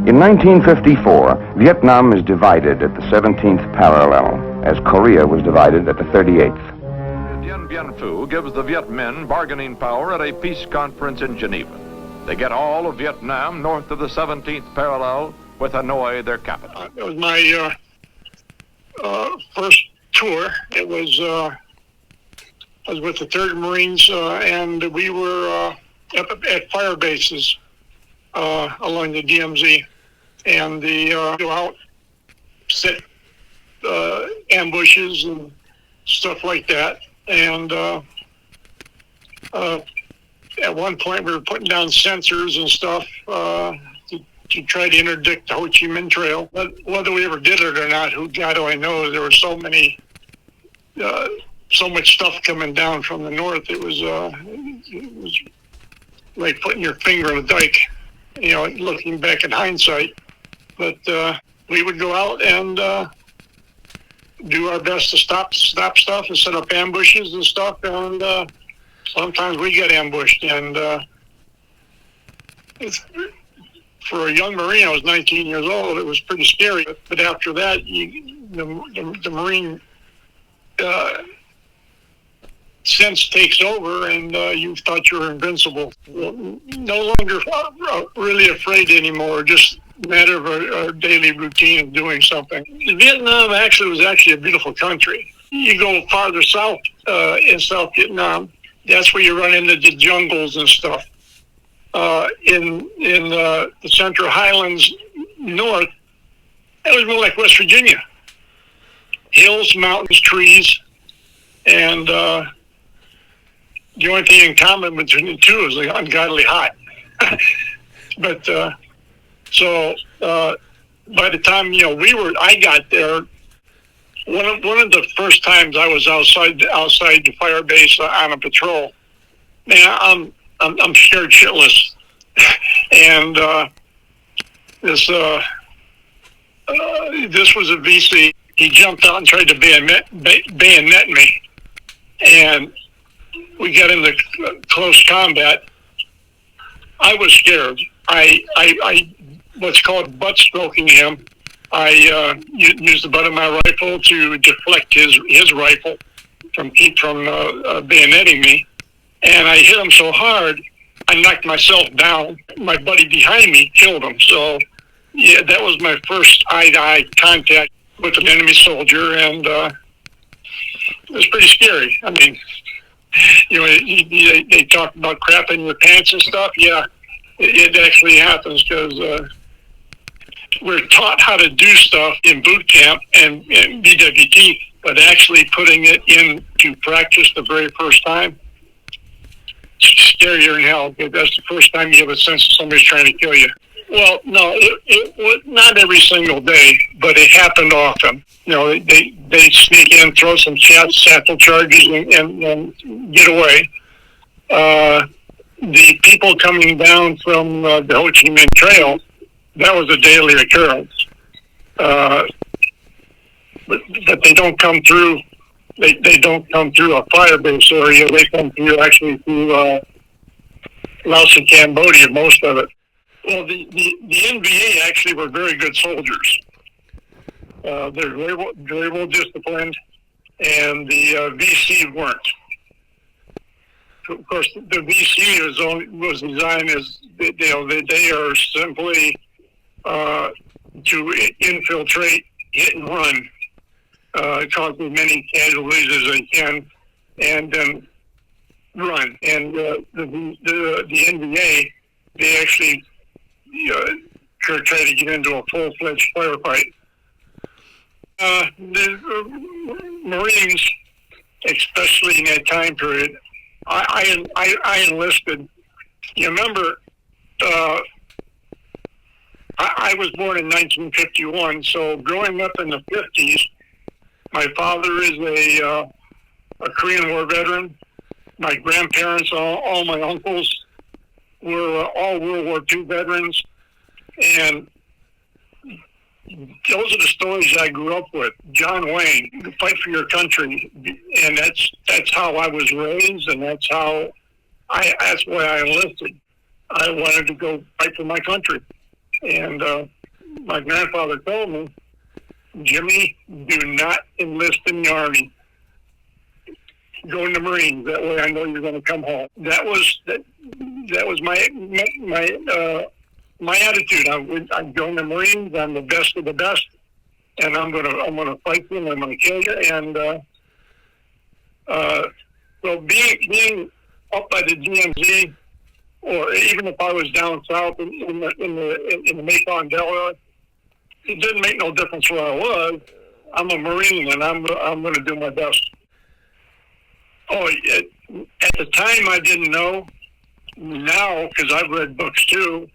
In 1954, Vietnam is divided at the 17th parallel, as Korea was divided at the 38th. Dien Bien Phu gives the Viet Minh bargaining power at a peace conference in Geneva. They get all of Vietnam north of the 17th parallel, with Hanoi their capital. It was my first tour. It was I was with the 3rd Marines, and we were up at fire bases along the DMZ, and go out, set ambushes and stuff like that. And at one point, we were putting down sensors and stuff to try to interdict the Ho Chi Minh Trail. But whether we ever did it or not, who God only knows. There were so much stuff coming down from the north. It was like putting your finger in a dike, looking back in hindsight. But we would go out and do our best to stop stuff and set up ambushes and stuff. And sometimes we get ambushed. And for a young Marine, I was 19 years old. It was pretty scary. But after that, the Marine sense takes over, and you thought you were invincible. No longer really afraid anymore, just a matter of a daily routine of doing something. Vietnam was actually a beautiful country. You go farther south in South Vietnam, that's where you run into the jungles and stuff. In the Central Highlands north, that was more like West Virginia. Hills, mountains, trees, and the only thing in common between the two is like ungodly hot. But so by the time I got there, one of the first times I was outside the fire base on a patrol, man, I'm scared shitless, and this was a VC. He jumped out and tried to bayonet me, and we got into close combat. I was scared. I what's called butt stroking him. I used the butt of my rifle to deflect his rifle from bayoneting me, and I hit him so hard I knocked myself down. My buddy behind me killed him. So yeah, that was my first eye-to-eye contact with an enemy soldier, and it was pretty scary. I mean, they talk about crapping your pants and stuff. Yeah, it actually happens, because we're taught how to do stuff in boot camp and BWT, but actually putting it into practice the very first time, it's scarier than hell, because that's the first time you have a sense that somebody's trying to kill you. Well, no, it was not every single day, but it happened often. They sneak in, throw some satchel charges, and get away. The people coming down from the Ho Chi Minh Trail, that was a daily occurrence. But they don't come through. They don't come through a fire base area. They come through Laos and Cambodia, most of it. Well, the NVA actually were very good soldiers. They're very well disciplined, and the VC weren't. Of course, the VC was designed as they are simply to infiltrate, hit and run, cause as many casualties as they can, and then run. And the NVA, they actually try to get into a full-fledged firefight. The Marines, especially in that time period, I enlisted. You remember, I was born in 1951, so growing up in the 50s, my father is a Korean War veteran. My grandparents, all my uncles, were all World War II veterans, and those are the stories I grew up with. John Wayne, fight for your country, and that's how I was raised, and that's why I enlisted. I wanted to go fight for my country, and my grandfather told me, Jimmy, do not enlist in the Army. Go in the Marines. That way, I know you're going to come home. That was my attitude. I'm going to the Marines. I'm the best of the best, and I'm gonna fight you. And I'm gonna kill you. And so being up by the DMZ, or even if I was down south in the Mekong Delta, it didn't make no difference where I was. I'm a Marine, and I'm going to do my best. Oh, at the time I didn't know. Now, because I've read books too,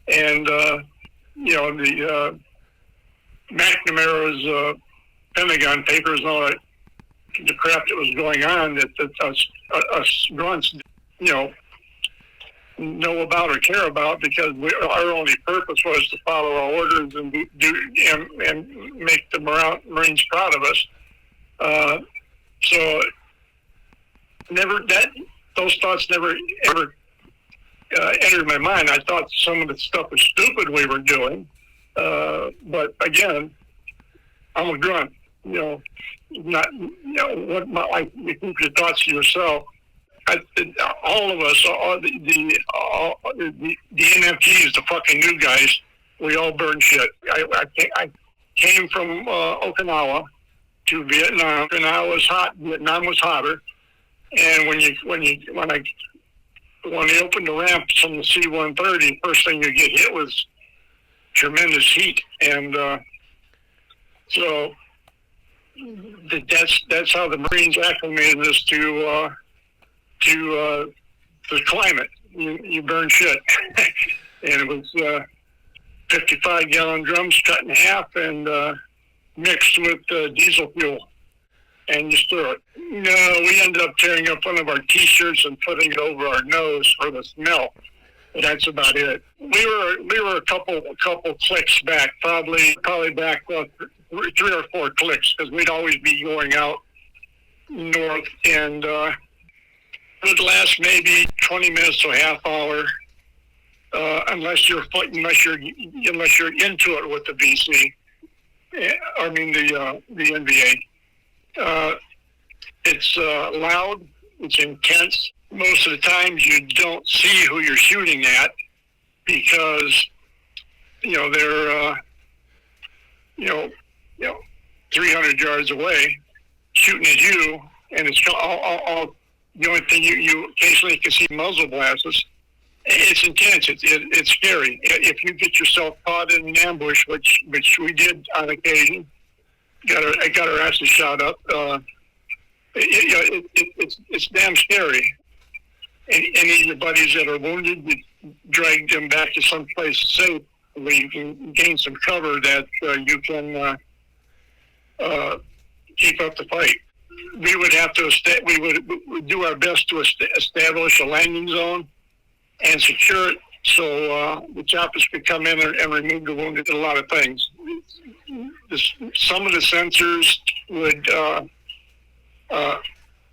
and the McNamara's Pentagon Papers and all that, the crap that was going on that us grunts, know about or care about, because our only purpose was to follow our orders and make the Marines proud of us. So those thoughts never ever entered my mind. I thought some of the stuff was stupid we were doing, but again, I'm a grunt. You keep your thoughts to yourself. All of us, the NFGs, the fucking new guys, we all burn shit. I came from Okinawa to Vietnam. Okinawa was hot. Vietnam was hotter. And when they opened the ramps from the C-130, first thing you get hit was tremendous heat, and so that's how the Marines acclimated us to the climate. You burn shit, and it was 55-gallon drums cut in half and mixed with diesel fuel, and you stir it. No, we ended up tearing up one of our T-shirts and putting it over our nose for the smell. That's about it. We were a couple clicks back, probably back 3 or 4 clicks, because we'd always be going out north, and it would last maybe 20 minutes to a half hour, unless you're into it with the VC. I mean the NVA. It's loud. It's intense. Most of the times you don't see who you're shooting at, because they're 300 yards away shooting at you, and it's all the only thing you occasionally can see muzzle blasts. It's intense. It's scary. If you get yourself caught in an ambush, which we did on occasion, got our asses shot up. It's damn scary. Any of your buddies that are wounded, you drag them back to some place safe where you can gain some cover that you can keep up the fight. We would have to we would do our best to establish a landing zone and secure it, so the choppers could come in and remove the wounded. A lot of things. Some of the sensors would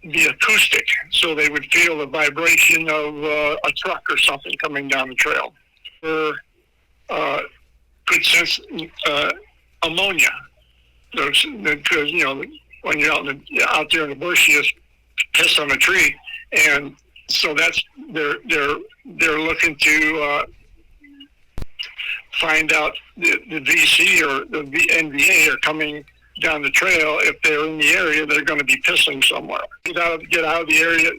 be acoustic, so they would feel the vibration of a truck or something coming down the trail. Could sense ammonia, because when you're out there in the bush, you just piss on a tree, and so that's they're looking to find out the VC or the NVA are coming down the trail. If they're in the area, they're going to be pissing somewhere. Get out of the area,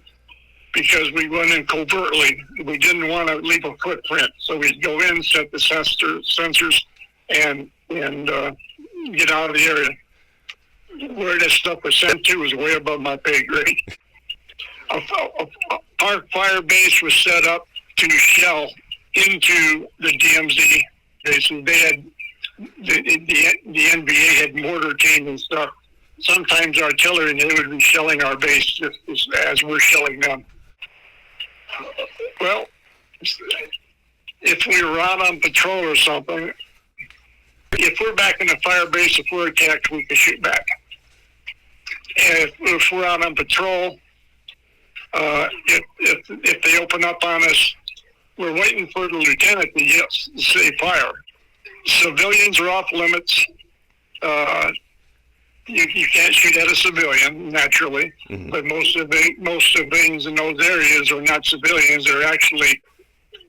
because we went in covertly. We didn't want to leave a footprint, so we'd go in, set the sensors, and get out of the area. Where this stuff was sent to was way above my pay grade. Our fire base was set up to shell into the DMZ bases. They had the NVA had mortar teams and stuff. Sometimes artillery, and they would be shelling our base just as we're shelling them. Well, if we were out on patrol or something, if we're back in the fire base, if we're attacked, we can shoot back. And if we're out on patrol, if they open up on us, we're waiting for the lieutenant to say fire. civilians are off limits. You can't shoot at a civilian naturally, but most civilians in those areas are not civilians. They're actually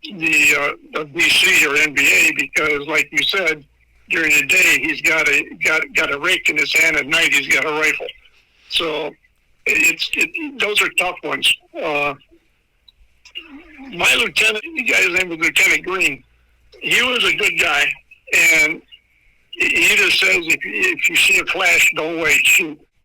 the BC or NBA, because, like you said, during the day he's got a rake in his hand. At night he's got a rifle. So those are tough ones. My lieutenant, the guy's name was Lieutenant Green. He was a good guy, and he just says if you see a flash, don't wait, shoot.